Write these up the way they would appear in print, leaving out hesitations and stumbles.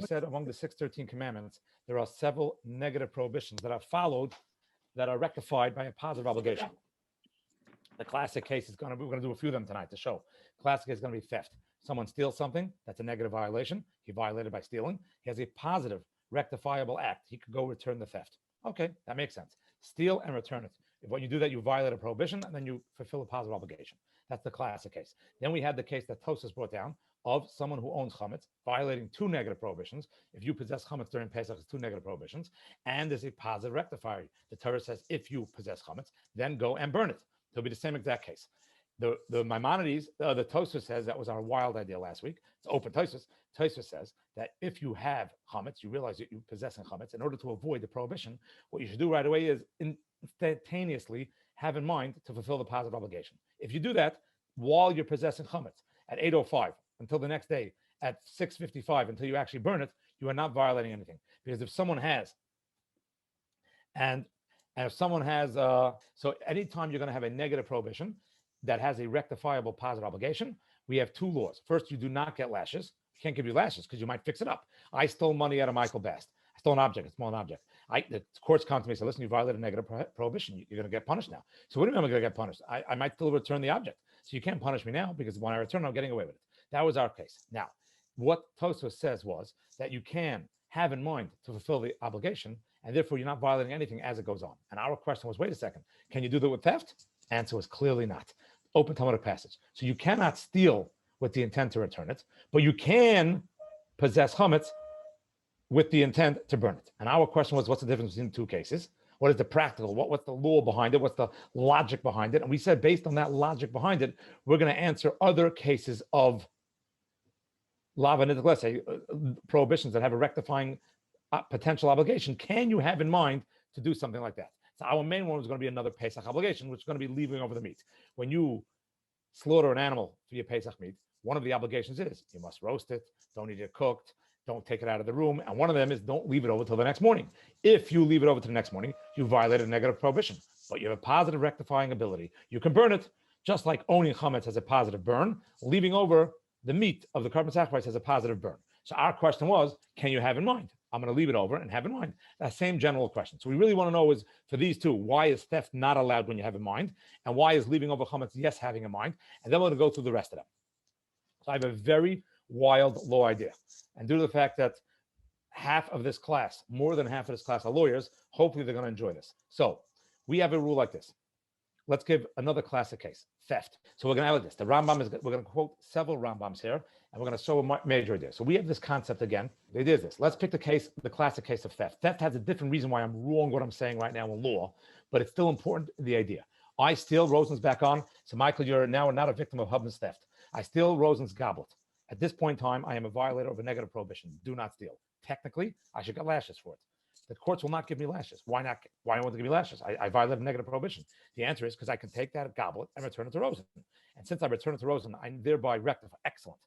we said among the 613 commandments, there are several negative prohibitions that are followed, that are rectified by a positive obligation. The classic case is we're going to do a few of them tonight to show. Classic case is going to be theft. Someone steals something, that's a negative violation. He violated by stealing. He has a positive rectifiable act. He could go return the theft. Okay, that makes sense. Steal and return it. When you do that, you violate a prohibition and then you fulfill a positive obligation. That's the classic case. Then we had the case that Tosas brought down of someone who owns chametz violating two negative prohibitions. If you possess chametz during Pesach, it's two negative prohibitions, and there's a positive rectifier. The Torah says if you possess chametz, then go and burn it. It'll be the same exact case. The Maimonides, the Tosfos says, that was our wild idea last week. It's open Tosfos. Tosfos says that if you have chametz, you realize that you possess chametz. In order to avoid the prohibition, what you should do right away is instantaneously have in mind to fulfill the positive obligation. If you do that while you're possessing chametz at 8:05 until the next day at 6:55 until you actually burn it, you are not violating anything. Because if someone has, and if someone has, so anytime you're going to have a negative prohibition that has a rectifiable positive obligation, we have two laws. First, you do not get lashes. I can't give you lashes because you might fix it up. I stole money out of Michael Best. I stole an object, a small object. The courts come to me and say, listen, you violated a negative prohibition. You're going to get punished now. So what do you mean I'm going to get punished? I might still return the object. So you can't punish me now because when I return, I'm getting away with it. That was our case. Now, what Tosfos says was that you can have in mind to fulfill the obligation, and therefore you're not violating anything as it goes on. And our question was, wait a second, can you do that with theft? Answer was clearly not. Open Talmudic passage. So you cannot steal with the intent to return it, but you can possess chametz with the intent to burn it. And our question was, what's the difference between the two cases? What is the practical? What's the law behind it? What's the logic behind it? And we said, based on that logic behind it, we're going to answer other cases of lava, let's say prohibitions that have a rectifying potential obligation. Can you have in mind to do something like that? So our main one was going to be another Pesach obligation, which is going to be leaving over the meat. When you slaughter an animal for your Pesach meat, one of the obligations is you must roast it, don't eat it cooked, don't take it out of the room, and one of them is don't leave it over till the next morning. If you leave it over to the next morning, you violated a negative prohibition, but you have a positive rectifying ability. You can burn it, just like owning chametz has a positive burn, leaving over the meat of the carbon sacrifice has a positive burn. So our question was, can you have in mind? I'm going to leave it over and have in mind. That same general question. So we really want to know is, for these two, why is theft not allowed when you have in mind? And why is leaving over chametz, yes, having in mind? And then we're going to go through the rest of them. So I have a very wild law idea. And due to the fact that half of this class, more than half of this class are lawyers, hopefully they're going to enjoy this. So we have a rule like this. Let's give another classic case, theft. So we're going to have this. The Rambam is, we're going to quote several Rambams here, and we're going to show a major idea. So we have this concept again. It is this. Let's pick the classic case of theft. Theft has a different reason why I'm wrong what I'm saying right now in law, but it's still important in the idea. I steal, Rosen's back on. So Michael, you're now not a victim of Hubner's theft. I steal Rosen's goblet. At this point in time, I am a violator of a negative prohibition. Do not steal. Technically, I should get lashes for it. The courts will not give me lashes. Why not? Why won't they give me lashes? I violated a negative prohibition. The answer is because I can take that goblet and return it to Rosen. And since I return it to Rosen, I thereby rectify. Excellent.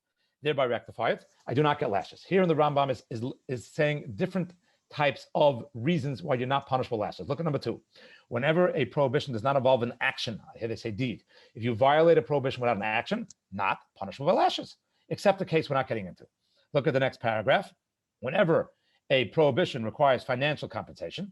Thereby rectify it. I do not get lashes. Here in the Rambam is saying different types of reasons why you're not punished with lashes. Look at number 2. Whenever a prohibition does not involve an action, here they say deed. If you violate a prohibition without an action, not punishable by lashes, except the case we're not getting into. Look at the next paragraph. Whenever a prohibition requires financial compensation,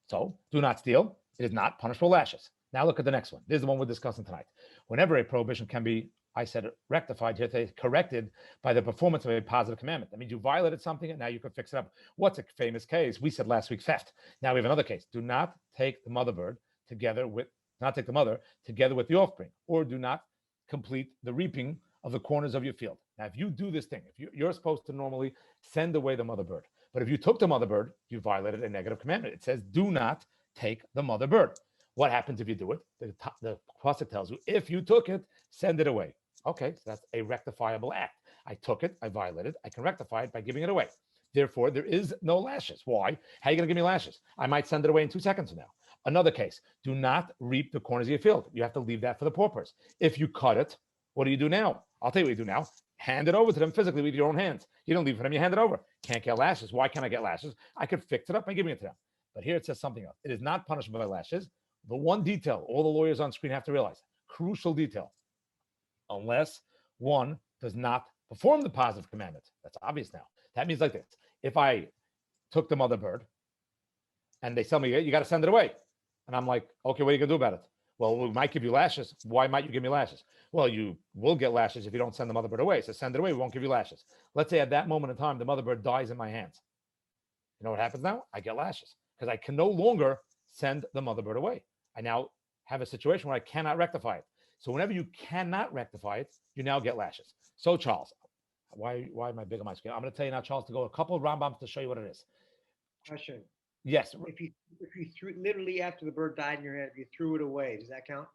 so do not steal, it is not punishable lashes. Now look at the next one. This is the one we're discussing tonight. Whenever a prohibition can be, I said rectified, here they corrected by the performance of a positive commandment. That means you violated something and now you can fix it up. What's a famous case? We said last week theft. Now we have another case. Do not take the mother bird together with, not take the mother together with the offspring, or do not complete the reaping of the corners of your field. Now if you do this thing, if you're supposed to normally send away the mother bird, but if you took the mother bird, you violated a negative commandment. It says, do not take the mother bird. What happens if you do it? The pasuk tells you, if you took it, send it away. Okay, so that's a rectifiable act. I took it, I violated, I can rectify it by giving it away. Therefore, there is no lashes. Why? How are you going to give me lashes? I might send it away in 2 seconds from now. Another case, do not reap the corners of your field. You have to leave that for the paupers. If you cut it, what do you do now? I'll tell you what you do now. Hand it over to them physically with your own hands. You don't leave it for them, you hand it over. Can't get lashes. Why can't I get lashes? I could fix it up by giving it to them. But here it says something else. It is not punishable by lashes. The one detail all the lawyers on screen have to realize, crucial detail, unless one does not perform the positive commandment. That's obvious now. That means like this. if I took the mother bird and they tell me you got to send it away, and I'm like, okay, what are you gonna do about it? Well, we might give you lashes. Why might you give me lashes? Well, you will get lashes if you don't send the mother bird away. So send it away. We won't give you lashes. Let's say at that moment in time, the mother bird dies in my hands. You know what happens now? I get lashes because I can no longer send the mother bird away. I now have a situation where I cannot rectify it. So whenever you cannot rectify it, you now get lashes. So Charles, why am I big on my screen? I'm going to tell you now, Charles, to go a couple of Rambams to show you what it is. Question. Yes. If you threw literally after the bird died in your head, you threw it away. Does that count?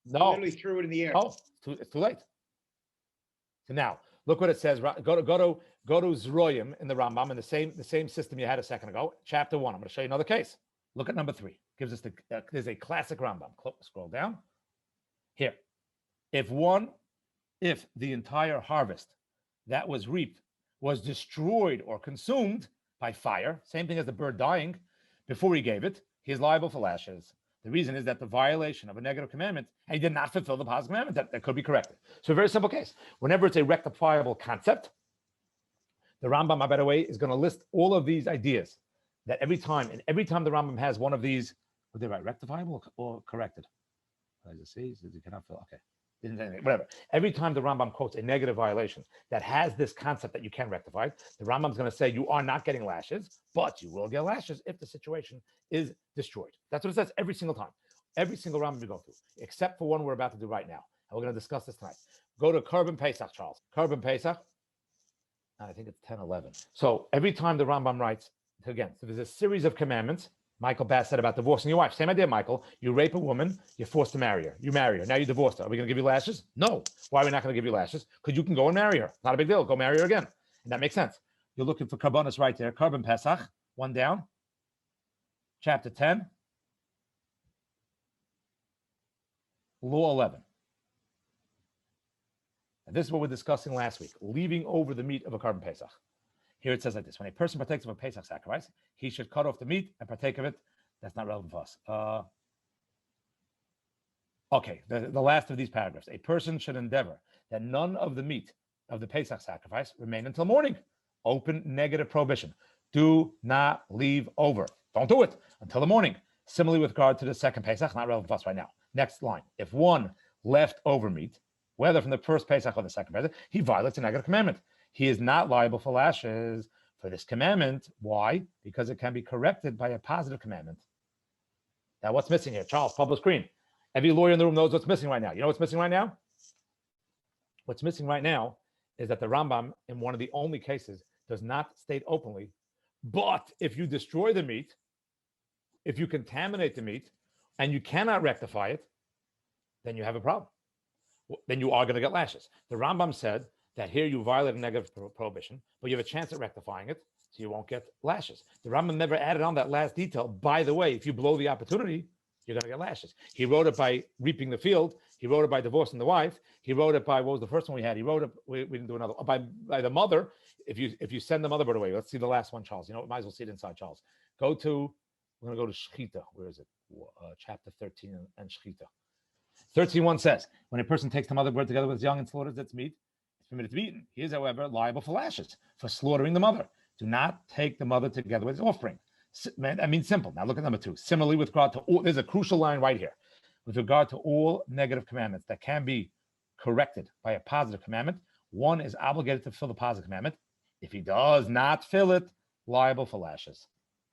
No. You literally threw it in the air. Oh, it's too late. So now look what it says. Go to Zroyim in the Rambam in the same system you had a second ago. Chapter 1. I'm going to show you another case. Look at number 3. Gives us there's a classic Rambam. Scroll down here. If the entire harvest that was reaped was destroyed or consumed by fire, same thing as the bird dying before he gave it, he is liable for lashes. The reason is that the violation of a negative commandment, and he did not fulfill the positive commandment, that could be corrected. So a very simple case. Whenever it's a rectifiable concept, the Rambam, by the way, is going to list all of these ideas that every time the Rambam has one of these, what they write, rectifiable or corrected? As it says, you cannot fill. Okay. Whatever. Every time the Rambam quotes a negative violation that has this concept that you can rectify, the Rambam's going to say you are not getting lashes, but you will get lashes if the situation is destroyed. That's what it says every single time. Every single Rambam we go through, except for one we're about to do right now. And we're going to discuss this tonight. Go to Korban Pesach, Charles. Korban Pesach. I think it's 10:11. So every time the Rambam writes, again, so there's a series of commandments. Michael Bass said about divorcing your wife. Same idea, Michael. You rape a woman, you're forced to marry her. You marry her. Now you divorced her. Are we going to give you lashes? No. Why are we not going to give you lashes? Because you can go and marry her. Not a big deal. Go marry her again. And that makes sense. You're looking for Karbonos right there. Korban Pesach. One down. Chapter 10. Law 11. And this is what we're discussing last week. Leaving over the meat of a Korban Pesach. Here it says like this: when a person partakes of a Pesach sacrifice, he should cut off the meat and partake of it. That's not relevant for us. Okay, the last of these paragraphs. A person should endeavor that none of the meat of the Pesach sacrifice remain until morning. Open negative prohibition. Do not leave over. Don't do it until the morning. Similarly with regard to the second Pesach, not relevant for us right now. Next line. If one left over meat, whether from the first Pesach or the second Pesach, he violates a negative commandment. He is not liable for lashes for this commandment. Why? Because it can be corrected by a positive commandment. Now, what's missing here? Charles, public screen. Every lawyer in the room knows what's missing right now. You know what's missing right now? What's missing right now is that the Rambam, in one of the only cases, does not state openly, but if you destroy the meat, if you contaminate the meat, and you cannot rectify it, then you have a problem. Then you are going to get lashes. The Rambam said that here you violate a negative prohibition, but you have a chance at rectifying it, so you won't get lashes. The Rambam never added on that last detail. By the way, if you blow the opportunity, you're going to get lashes. He wrote it by reaping the field. He wrote it by divorcing the wife. He wrote it by, what was the first one we had? He wrote it, we didn't do another, by the mother. If you send the mother bird away, let's see the last one, Charles. You know, might as well see it inside, Charles. We're going to go to Shechita. Where is it? Chapter 13 and Shechita. 13:1 says, when a person takes the mother bird together with his young and slaughters its meat, it's permitted to be eaten. He is, however, liable for lashes for slaughtering the mother. Do not take the mother together with his offspring. I mean, simple. Now look at number 2. Similarly, with regard to all, there's a crucial line right here. With regard to all negative commandments that can be corrected by a positive commandment, one is obligated to fulfill the positive commandment. If he does not fill it, liable for lashes.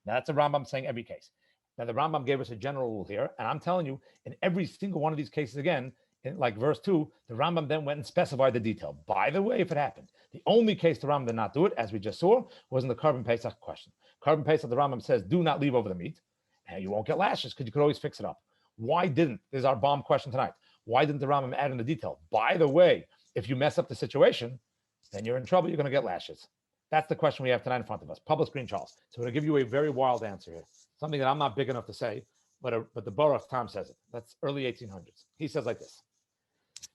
That's a Rambam saying every case. Now, the Rambam gave us a general rule here, and I'm telling you, in every single one of these cases, again, in like verse 2, the Rambam then went and specified the detail. By the way, if it happened, the only case the Rambam did not do it, as we just saw, was in the Korban Pesach question. Korban Pesach, the Rambam says, do not leave over the meat, and you won't get lashes because you could always fix it up. Why didn't? This is our bomb question tonight. Why didn't the Rambam add in the detail? By the way, if you mess up the situation, then you're in trouble. You're going to get lashes. That's the question we have tonight in front of us. Public screen, Charles. So I'm going to give you a very wild answer here. Something that I'm not big enough to say, but the Baruch Tom says it. That's early 1800s. He says like this.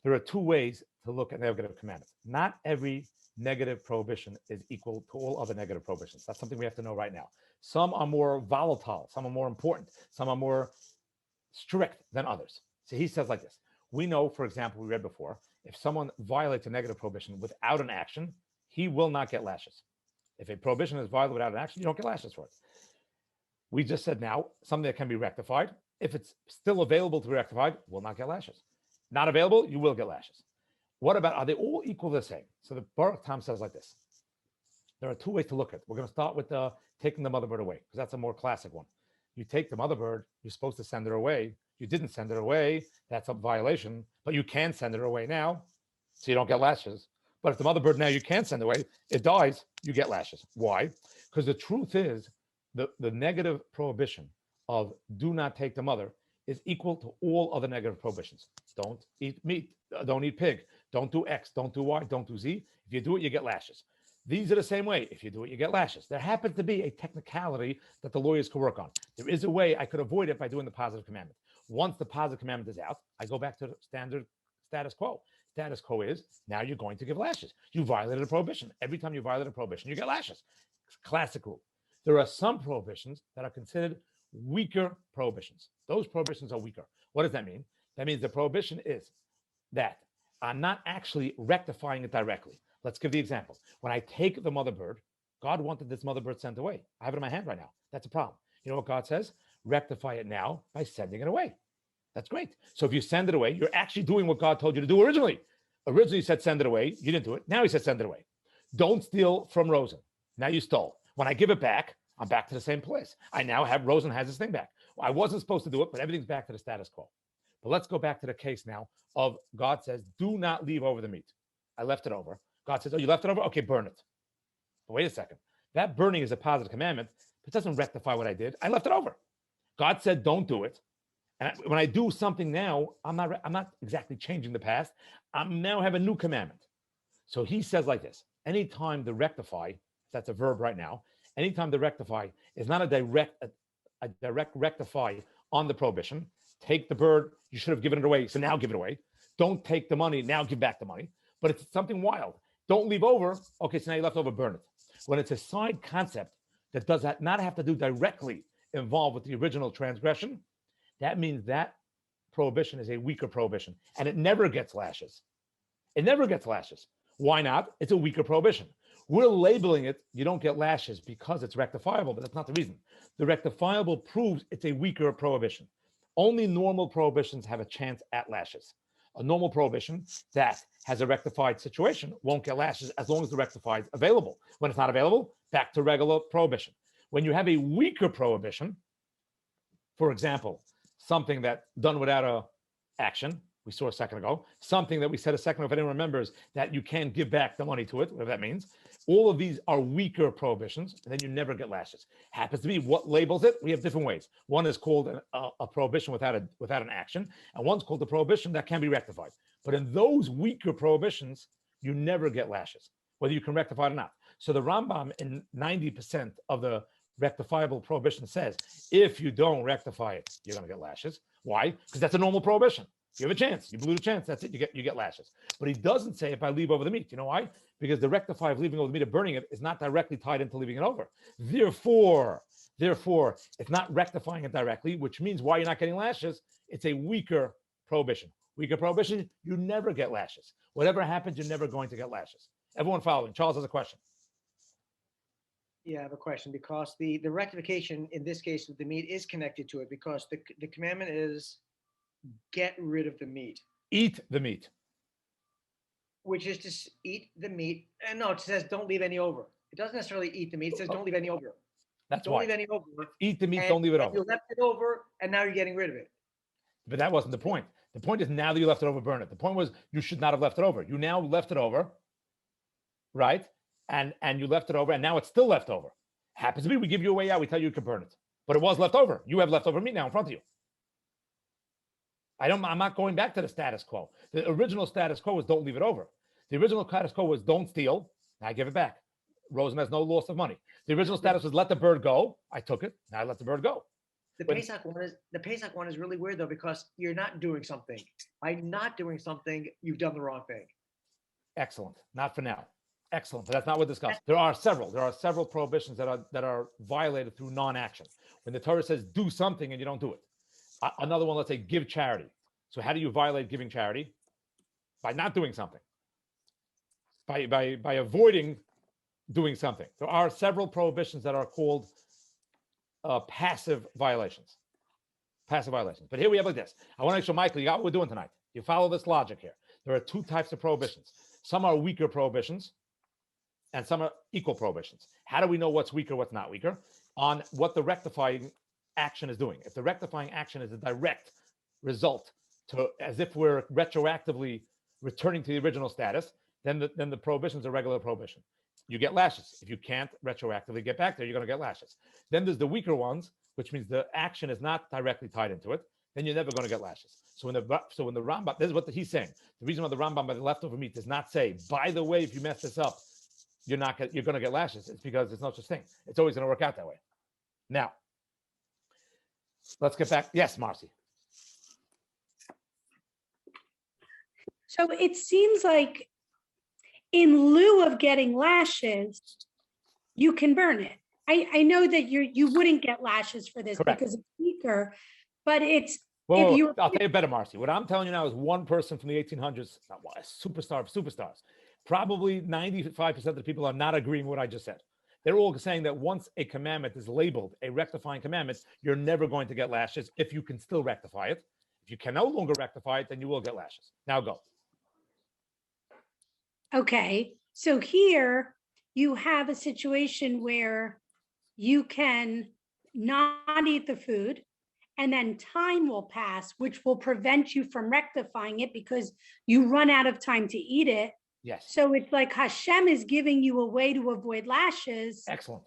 There are 2 ways to look at negative commandments. Not every negative prohibition is equal to all other negative prohibitions. That's something we have to know right now. Some are more volatile. Some are more important. Some are more strict than others. So he says like this. We know, for example, we read before, if someone violates a negative prohibition without an action, he will not get lashes. If a prohibition is violated without an action, you don't get lashes for it. We just said now something that can be rectified. If it's still available to be rectified, will not get lashes. Not available, you will get lashes. What about, are they all equal the same? So the Baruch Tam says like this. There are two ways to look at it. We're going to start with taking the mother bird away, because that's a more classic one. You take the mother bird, you're supposed to send her away. You didn't send her away. That's a violation, but you can send her away now, so you don't get lashes. But if the mother bird now you can't send away, it dies, you get lashes. Why? Because the truth is the negative prohibition of do not take the mother is equal to all other negative prohibitions. Don't eat meat, don't eat pig, don't do X, don't do Y, don't do Z. If you do it, you get lashes. These are the same way. If you do it, you get lashes. There happens to be a technicality that the lawyers could work on. There is a way I could avoid it by doing the positive commandment. Once the positive commandment is out, I go back to the standard status quo. Status quo is now you're going to give lashes. You violated a prohibition. Every time you violate a prohibition, you get lashes. Classic rule. There are some prohibitions that are considered weaker prohibitions. Those prohibitions are weaker. What does that mean? That means the prohibition is that I'm not actually rectifying it directly. Let's give the example. When I take the mother bird, God wanted this mother bird sent away. I have it in my hand right now. That's a problem. You know what God says? Rectify it now by sending it away. That's great. So if you send it away, you're actually doing what God told you to do originally. Originally, he said send it away. You didn't do it. Now he said send it away. Don't steal from Rosen. Now you stole. When I give it back, I'm back to the same place. I now have Rosen has his thing back. Well, I wasn't supposed to do it, but everything's back to the status quo. But let's go back to the case now of God says, do not leave over the meat. I left it over. God says, oh, you left it over? Okay, burn it. But wait a second. That burning is a positive commandment, but it doesn't rectify what I did. I left it over. God said, don't do it. And when I do something now, I'm not exactly changing the past. I'm now have a new commandment. So he says like this, anytime the rectify, that's a verb right now, anytime the rectify is not a direct rectify on the prohibition, take the bird, you should have given it away, so now give it away. Don't take the money, now give back the money. But it's something wild. Don't leave over, okay, so now you left over, burn it. When it's a side concept that does not have to do directly involved with the original transgression, that means that prohibition is a weaker prohibition, and it never gets lashes. It never gets lashes. Why not? It's a weaker prohibition. We're labeling it, you don't get lashes because it's rectifiable, but that's not the reason. The rectifiable proves it's a weaker prohibition. Only normal prohibitions have a chance at lashes. A normal prohibition that has a rectified situation won't get lashes as long as the rectified is available. When it's not available, back to regular prohibition. When you have a weaker prohibition, for example, something that done without a action, we saw a second ago, something that we said a second ago, if anyone remembers, that you can't give back the money to it, whatever that means. All of these are weaker prohibitions, and then you never get lashes. Happens to be what labels it. We have different ways. One is called a prohibition without an action, and one's called a prohibition that can be rectified. But in those weaker prohibitions, you never get lashes, whether you can rectify it or not. So the Rambam in 90% of the rectifiable prohibition says, if you don't rectify it, you're going to get lashes. Why? Because that's a normal prohibition. You have a chance. You blew the chance. That's it. You get lashes. But he doesn't say if I leave over the meat. You know why? Because the rectify of leaving over the meat or burning it is not directly tied into leaving it over. Therefore, it's not rectifying it directly, which means why you're not getting lashes. It's a weaker prohibition. Weaker prohibition, you never get lashes. Whatever happens, you're never going to get lashes. Everyone following? Charles has a question. Yeah, I have a question because the rectification in this case with the meat is connected to it because the commandment is get rid of the meat. Eat the meat. Which is to eat the meat. And no, it says don't leave any over. It doesn't necessarily eat the meat. It says don't leave any over. That's don't why. Leave any over. Eat the meat, don't leave it over. You left it over and now you're getting rid of it. But that wasn't the point. The point is now that you left it over, burn it. The point was you should not have left it over. You now left it over, right? And you left it over, and now it's still left over. Happens to be we give you a way out. We tell you can burn it, but it was left over. You have leftover meat now in front of you. I'm not going back to the status quo. The original status quo was don't leave it over. The original status quo was don't steal. Now I give it back. Rosen has no loss of money. The original status was let the bird go. I took it. Now I let the bird go. The Pesach one is really weird though because you're not doing something. By not doing something, you've done the wrong thing. Excellent. Not for now. Excellent. But that's not what we're discussing. There are several prohibitions that are violated through non-action. When the Torah says do something and you don't do it. Another one, let's say give charity. So how do you violate giving charity? By not doing something. By avoiding doing something. There are several prohibitions that are called passive violations. Passive violations. But here we have like this. I want to make sure, Michael, you got what we're doing tonight. You follow this logic here. There are two types of prohibitions. Some are weaker prohibitions, and some are equal prohibitions. How do we know what's weaker, what's not weaker? On what the rectifying action is doing. If the rectifying action is a direct result to, as if we're retroactively returning to the original status, then the prohibition is a regular prohibition. You get lashes. If you can't retroactively get back there, you're going to get lashes. Then there's the weaker ones, which means the action is not directly tied into it. Then you're never going to get lashes. So when the Rambam, this is what he's saying. The reason why the Rambam by the leftover meat does not say, by the way, if you mess this up, you're going to get lashes. It's because it's no such thing. It's always going to work out that way. Now, let's get back. Yes, Marcy. So it seems like in lieu of getting lashes, you can burn it. I know that you wouldn't get lashes for this Correct. because it's weaker, but it's I'll tell you better, Marcy. What I'm telling you now is one person from the 1800s, a superstar of superstars. Probably 95% of the people are not agreeing with what I just said. They're all saying that once a commandment is labeled a rectifying commandment, you're never going to get lashes if you can still rectify it. If you can no longer rectify it, then you will get lashes. Now go. okay. So here you have a situation where you can not eat the food, and then time will pass, which will prevent you from rectifying it because you run out of time to eat it. Yes. So it's like Hashem is giving you a way to avoid lashes. Excellent.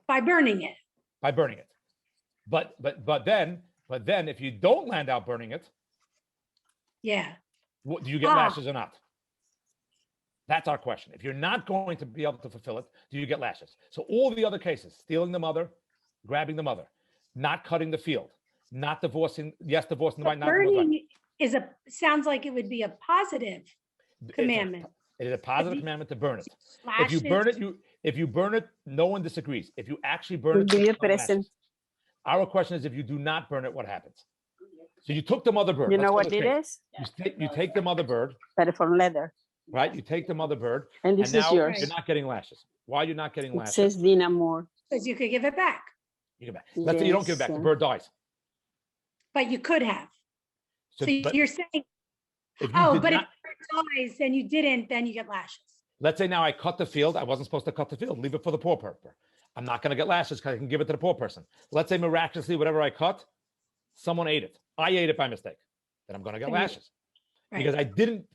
By burning it. By burning it. But then if you don't land out burning it, yeah. do you get lashes or not? That's our question. If you're not going to be able to fulfill it, do you get lashes? So all the other cases, stealing the mother, grabbing the mother, not cutting the field, not divorcing, yes, divorcing the wife, not divorcing the wife. Sounds like it would be a positive commandment. It is a positive commandment to burn it. Lashes. If you burn it, no one disagrees. If you actually burn it, our question is, if you do not burn it, what happens? So you took the mother bird. You know what it is? You take the mother bird. Better from leather. Right? You take the mother bird. And this is yours. You're not getting lashes. Why are you not getting lashes? It says Dina Moore. Because you could give it back. You give it back. Let's say you don't give it back. The bird dies. But you could have. So you're saying, but if the bird dies and you didn't, then you get lashes. Let's say now I cut the field. I wasn't supposed to cut the field. Leave it for the poor person. I'm not going to get lashes because I can give it to the poor person. Let's say miraculously, whatever I cut, someone ate it. I ate it by mistake. Then I'm going to get lashes. Right. Because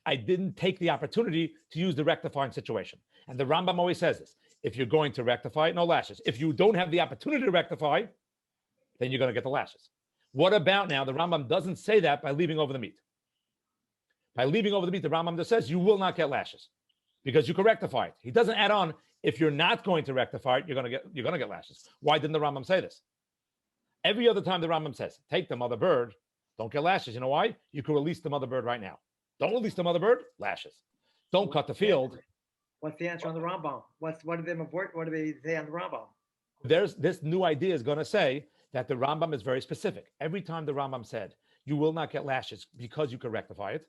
I didn't take the opportunity to use the rectifying situation. And the Rambam always says this. If you're going to rectify, no lashes. If you don't have the opportunity to rectify, then you're going to get the lashes. What about now? The Rambam doesn't say that by leaving over the meat. By leaving over the meat, the Rambam just says you will not get lashes because you can rectify it. He doesn't add on, if you're not going to rectify it, you're going to get lashes. Why didn't the Rambam say this? Every other time the Rambam says, take the mother bird, don't get lashes. You know why? You can release the mother bird right now. Don't release the mother bird, lashes. Don't cut the field. What's the answer on the Rambam? What do they say on the Rambam? There's this new idea is going to say that the Rambam is very specific. Every time the Rambam said, you will not get lashes because you can rectify it.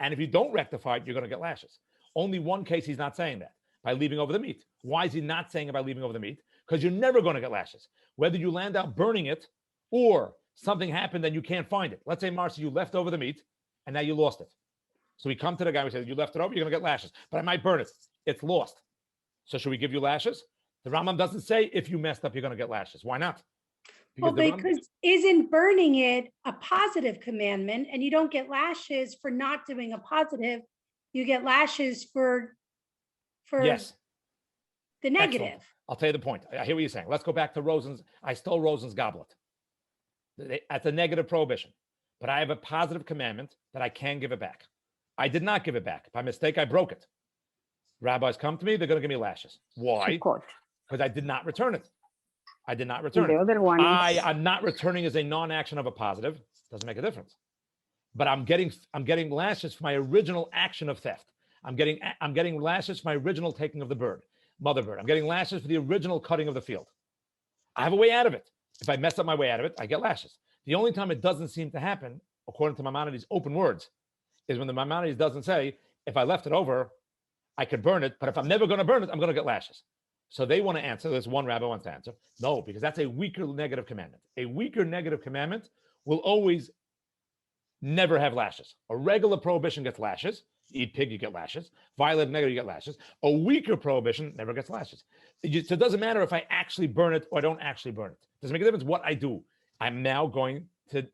And if you don't rectify it, you're going to get lashes. Only one case he's not saying that, by leaving over the meat. Why is he not saying it by leaving over the meat? Because you're never going to get lashes. Whether you land out burning it or something happened and you can't find it. Let's say, Marcy, you left over the meat and now you lost it. So we come to the guy, we say, you left it over, you're going to get lashes. But I might burn it. It's lost. So should we give you lashes? The Rambam doesn't say if you messed up, you're going to get lashes. Why not? Because isn't burning it a positive commandment, and you don't get lashes for not doing a positive, you get lashes for yes. The negative. Excellent. I'll tell you the point. I hear what you're saying. Let's go back to Rosen's. I stole Rosen's goblet. That's a negative prohibition. But I have a positive commandment that I can give it back. I did not give it back. By mistake, I broke it. Rabbis come to me, they're going to give me lashes. Why? Because I did not return it. I did not return it. Other one I'm not returning as a non-action of a positive. Doesn't make a difference. But I'm getting lashes for my original action of theft. I'm getting lashes for my original taking of the bird, mother bird. I'm getting lashes for the original cutting of the field. I have a way out of it. If I mess up my way out of it, I get lashes. The only time it doesn't seem to happen, according to Maimonides' open words, is when the Maimonides doesn't say, if I left it over, I could burn it, but if I'm never going to burn it, I'm going to get lashes. So they want to answer. There's one rabbi wants to answer. No, because that's a weaker negative commandment. A weaker negative commandment will always never have lashes. A regular prohibition gets lashes. Eat pig, you get lashes. Violate negative, you get lashes. A weaker prohibition never gets lashes. So it doesn't matter if I actually burn it or I don't actually burn it. Doesn't make a difference what I do. I'm now going to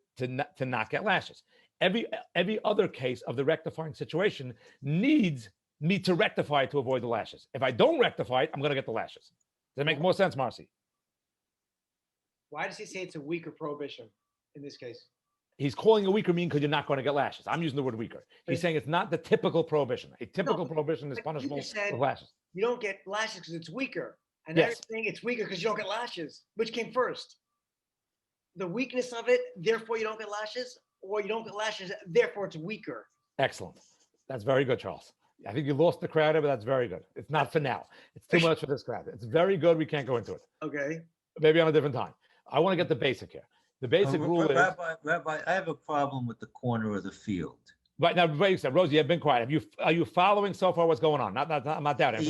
not get lashes. Every other case of the rectifying situation needs me to rectify to avoid the lashes. If I don't rectify it, I'm going to get the lashes. Does that make more sense, Marcy? Why does he say it's a weaker prohibition in this case? He's calling a weaker mean because you're not going to get lashes. I'm using the word weaker. He's saying it's not the typical prohibition. A typical prohibition is punishable with lashes. You don't get lashes because it's weaker. And Yes. they're saying it's weaker because you don't get lashes. Which came first? The weakness of it, therefore you don't get lashes, or you don't get lashes, therefore it's weaker. Excellent. That's very good, Charles. I think you lost the crowd, but that's very good. It's not for now. It's too much for this crowd. It's very good. We can't go into it. Okay. Maybe on a different time. I want to get the basic here. The basic rule is... Rabbi, I have a problem with the corner of the field. Right now, you said, Rosie, you've been quiet. Are you following so far what's going on? I'm not doubting.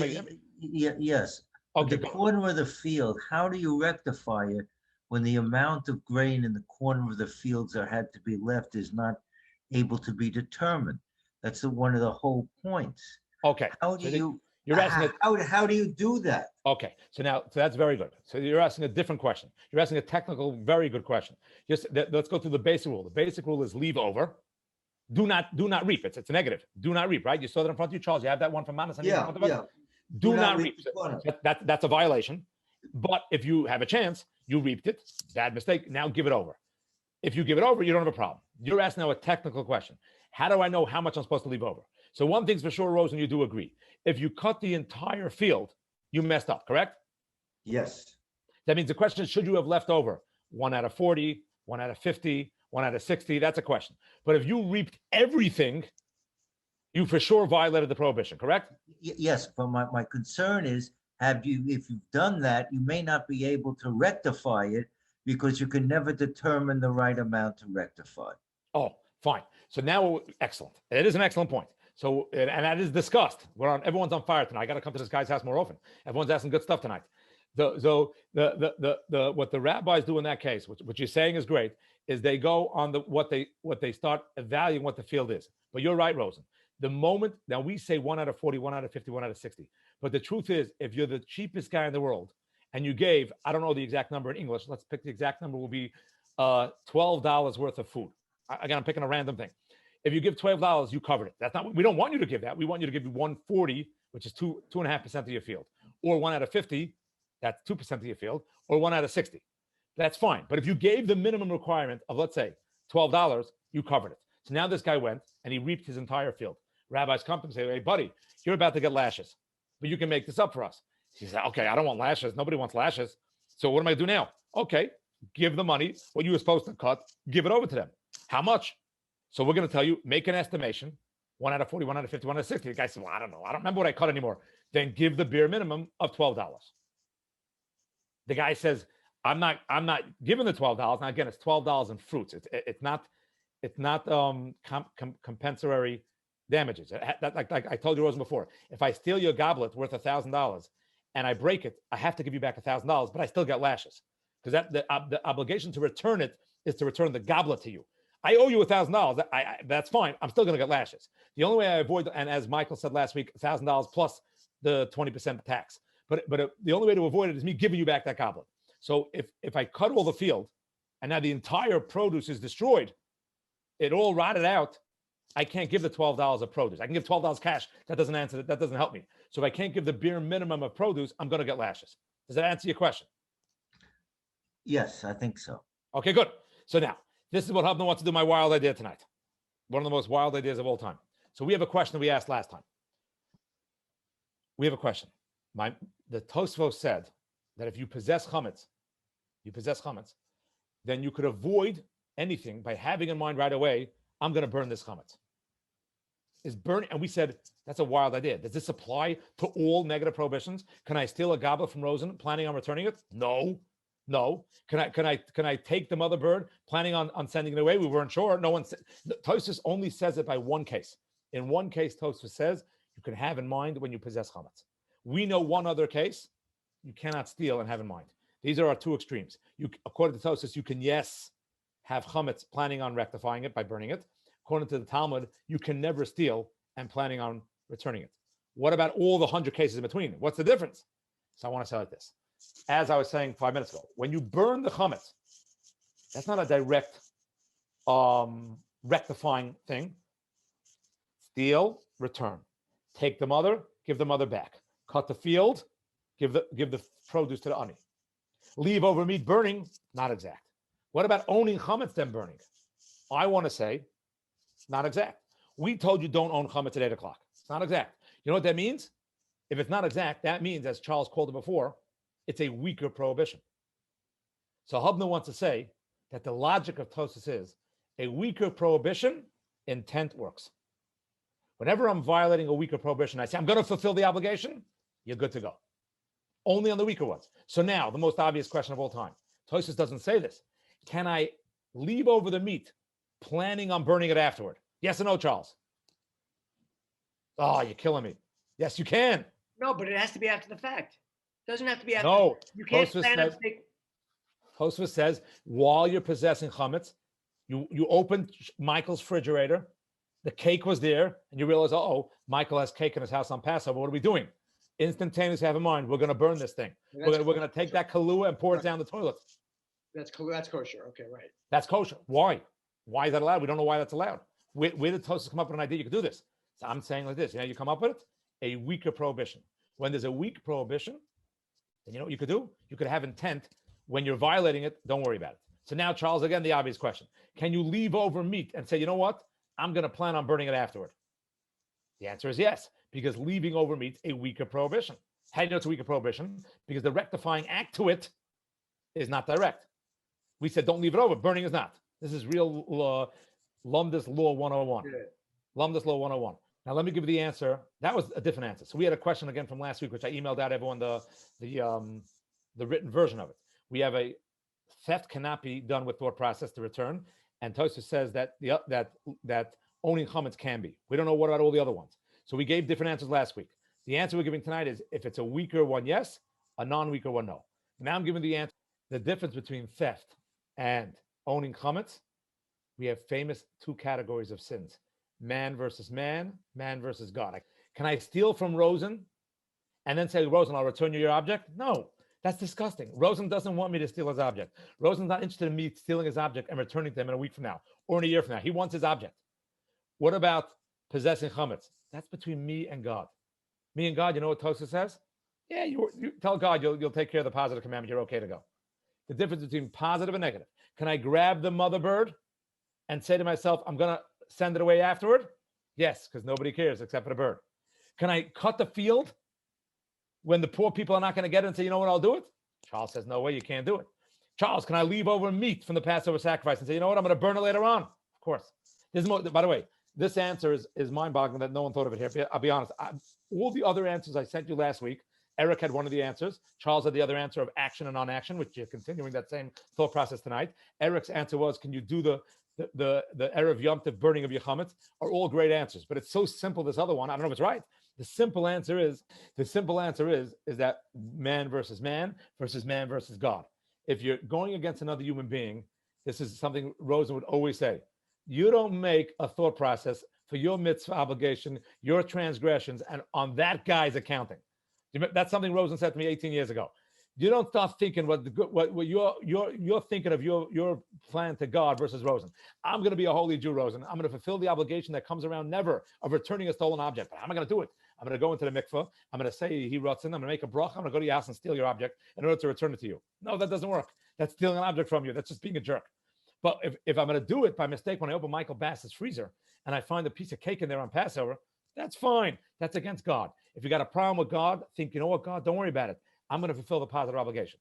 Yes. Okay, The corner of the field, how do you rectify it when the amount of grain in the corner of the fields that had to be left is not able to be determined? That's one of the whole points. Okay. How do you? You're asking How do you do that? Okay, so that's very good. So you're asking a different question. You're asking a technical, very good question. Let's go through the basic rule. The basic rule is leave over. Do not reap. It's a negative. Do not reap, right? You saw that in front of you, Charles. You have that one from Manas. Yeah. Do not reap. That's a violation. But if you have a chance, you reaped it. Bad mistake. Now give it over. If you give it over, you don't have a problem. You're asking now a technical question. How do I know how much I'm supposed to leave over? So one thing's for sure, Rose, and you do agree. If you cut the entire field, you messed up, correct? Yes. That means the question is, should you have left over 1 out of 40, 1 out of 50, 1 out of 60? That's a question. But if you reaped everything, you for sure violated the prohibition, correct? Yes, but my concern is, if you've done that, you may not be able to rectify it because you can never determine the right amount to rectify. Oh, fine. So now, excellent. It is an excellent point. So, and that is discussed. Everyone's on fire tonight. I got to come to this guy's house more often. Everyone's asking good stuff tonight. What the rabbis do in that case, which you're saying is great, is they go on what they start evaluating what the field is. But you're right, Rosen. The moment now we say 1 out of 40, 1 out of 50, 1 out of 60. But the truth is, if you're the cheapest guy in the world and you gave, I don't know the exact number in English. Let's pick the exact number. Will be $12 worth of food. Again, I'm picking a random thing. If you give $12, you covered it. That's not. We don't want you to give that. We want you to give you 140, which is 2.5% of your field, or 1 out of 50, that's 2% of your field, or 1 out of 60. That's fine. But if you gave the minimum requirement of, let's say, $12, you covered it. So now this guy went and he reaped his entire field. Rabbis come to him and say, "Hey, buddy, you're about to get lashes, but you can make this up for us." He said, "Okay, I don't want lashes. Nobody wants lashes. So what am I going to do now?" "Okay, give the money, what you were supposed to cut, give it over to them." "How much?" "So we're going to tell you, make an estimation, 1 out of 40, 1 out of 50, 1 out of 60. The guy said, "Well, I don't know. I don't remember what I cut anymore." "Then give the bare minimum of $12. The guy says, I'm not giving the $12. Now, again, it's $12 in fruits. It's not compensatory damages. Like I told you, Rosen, before, if I steal your goblet worth $1,000 and I break it, I have to give you back $1,000, but I still get lashes because the obligation to return it is to return the goblet to you. I owe you $1,000. That's fine. I'm still going to get lashes. The only way I avoid, and as Michael said last week, $1,000 plus the 20% tax. But the only way to avoid it is me giving you back that goblet. So if I cut all the field and now the entire produce is destroyed, it all rotted out, I can't give the $12 of produce. I can give $12 cash. That doesn't answer that. That doesn't help me. So if I can't give the bare minimum of produce, I'm going to get lashes. Does that answer your question? Yes, I think so. Okay, good. So now, this is what Hubner wants to do, my wild idea tonight. One of the most wild ideas of all time. So we have a question that we asked last time. We have a question. The Tosfos said that if you possess chametz, then you could avoid anything by having in mind right away, I'm going to burn this chametz. Is burning, and we said that's a wild idea. Does this apply to all negative prohibitions? Can I steal a goblet from Rosen, planning on returning it? No. Can I take the mother bird, planning on sending it away? We weren't sure. No one. Tosfos only says it by one case. In one case, Tosfos says you can have in mind when you possess chametz. We know one other case you cannot steal and have in mind. These are our two extremes. According to Tosfos, you can, yes, have chametz planning on rectifying it by burning it. According to the Talmud, you can never steal and planning on returning it. What about all the 100 cases in between? What's the difference? So I want to say like this. As I was saying 5 minutes ago, when you burn the chametz, that's not a direct rectifying thing. Steal, return. Take the mother, give the mother back. Cut the field, give the produce to the ani. Leave over meat, burning, not exact. What about owning chametz then burning? I want to say, not exact. We told you don't own chametz at 8 o'clock. It's not exact. You know what that means? If it's not exact, that means, as Charles called it before, it's a weaker prohibition. So Hubner wants to say that the logic of Tosfos is a weaker prohibition, intent works. Whenever I'm violating a weaker prohibition, I say, I'm going to fulfill the obligation, you're good to go. Only on the weaker ones. So now, the most obvious question of all time. Tosfos doesn't say this. Can I leave over the meat, planning on burning it afterward? Yes or no, Charles? Oh, you're killing me. Yes, you can. No, but it has to be after the fact. Doesn't have to be after. No. You can't Tosfos plan says, Tosfos says, while you're possessing chametz, you opened Michael's refrigerator, the cake was there, and you realize, oh, Michael has cake in his house on Passover. What are we doing? Instantaneously have in mind, we're going to burn this thing. We're going to take that kalua and pour it down the toilet. That's kosher. Okay, right. That's kosher. Why? Why is that allowed? We don't know why that's allowed. Where did Tosfos come up with an idea you could do this? So I'm saying like this. You know, you come up with it, a weaker prohibition. When there's a weak prohibition, then you know what you could do? You could have intent. When you're violating it, don't worry about it. So now, Charles, again, the obvious question. Can you leave over meat and say, you know what? I'm going to plan on burning it afterward? The answer is yes, because leaving over meat is a weaker prohibition. How do you know it's a weaker prohibition? Because the rectifying act to it is not direct. We said don't leave it over. Burning is not. This is real Lumdus Law 101. Yeah. Lumdus Law 101. Now, let me give you the answer. That was a different answer. So we had a question again from last week, which I emailed out everyone the written version of it. We have a theft cannot be done with thought process to return, and Tosfos says that that owning chametz can be. We don't know what about all the other ones. So we gave different answers last week. The answer we're giving tonight is if it's a weaker one, yes, a non-weaker one, no. Now I'm giving the answer. The difference between theft and owning chametz, we have famous two categories of sins. Man versus man, man versus God. Can I steal from Rosen and then say, Rosen, I'll return you your object? No, that's disgusting. Rosen doesn't want me to steal his object. Rosen's not interested in me stealing his object and returning to him in a week from now or in a year from now. He wants his object. What about possessing chametz? That's between me and God. Me and God, you know what Tosfos says? Yeah, you tell God you'll take care of the positive commandment. You're okay to go. The difference between positive and negative. Can I grab the mother bird and say to myself, I'm going to send it away afterward? Yes, because nobody cares except for the bird. Can I cut the field when the poor people are not going to get it and say, you know what, I'll do it? Charles says, no way, you can't do it. Charles, can I leave over meat from the Passover sacrifice and say, you know what, I'm going to burn it later on? Of course. By the way, this answer is mind-boggling that no one thought of it here. I'll be honest. All the other answers I sent you last week, Eric had one of the answers. Charles had the other answer of action and non-action, which you're continuing that same thought process tonight. Eric's answer was, can you do the Erev Yom Tov burning of your chametz? Are all great answers, but it's so simple. This other one, I don't know if it's right. The simple answer is that man versus man versus God. If you're going against another human being, this is something Rosen would always say. You don't make a thought process for your mitzvah obligation, your transgressions, and on that guy's accounting. That's something Rosen said to me 18 years ago. You don't start thinking what you're thinking of your plan to God versus Rosen. I'm going to be a holy Jew, Rosen. I'm going to fulfill the obligation that comes around never of returning a stolen object. But how am I going to do it? I'm going to go into the mikveh. I'm going to say he rots in. I'm going to make a bracha. I'm going to go to your house and steal your object in order to return it to you. No, that doesn't work. That's stealing an object from you. That's just being a jerk. But if I'm going to do it by mistake when I open Michael Bass's freezer and I find a piece of cake in there on Passover, that's fine. That's against God. If you got a problem with God, think, you know what, God, don't worry about it. I'm going to fulfill the positive obligation.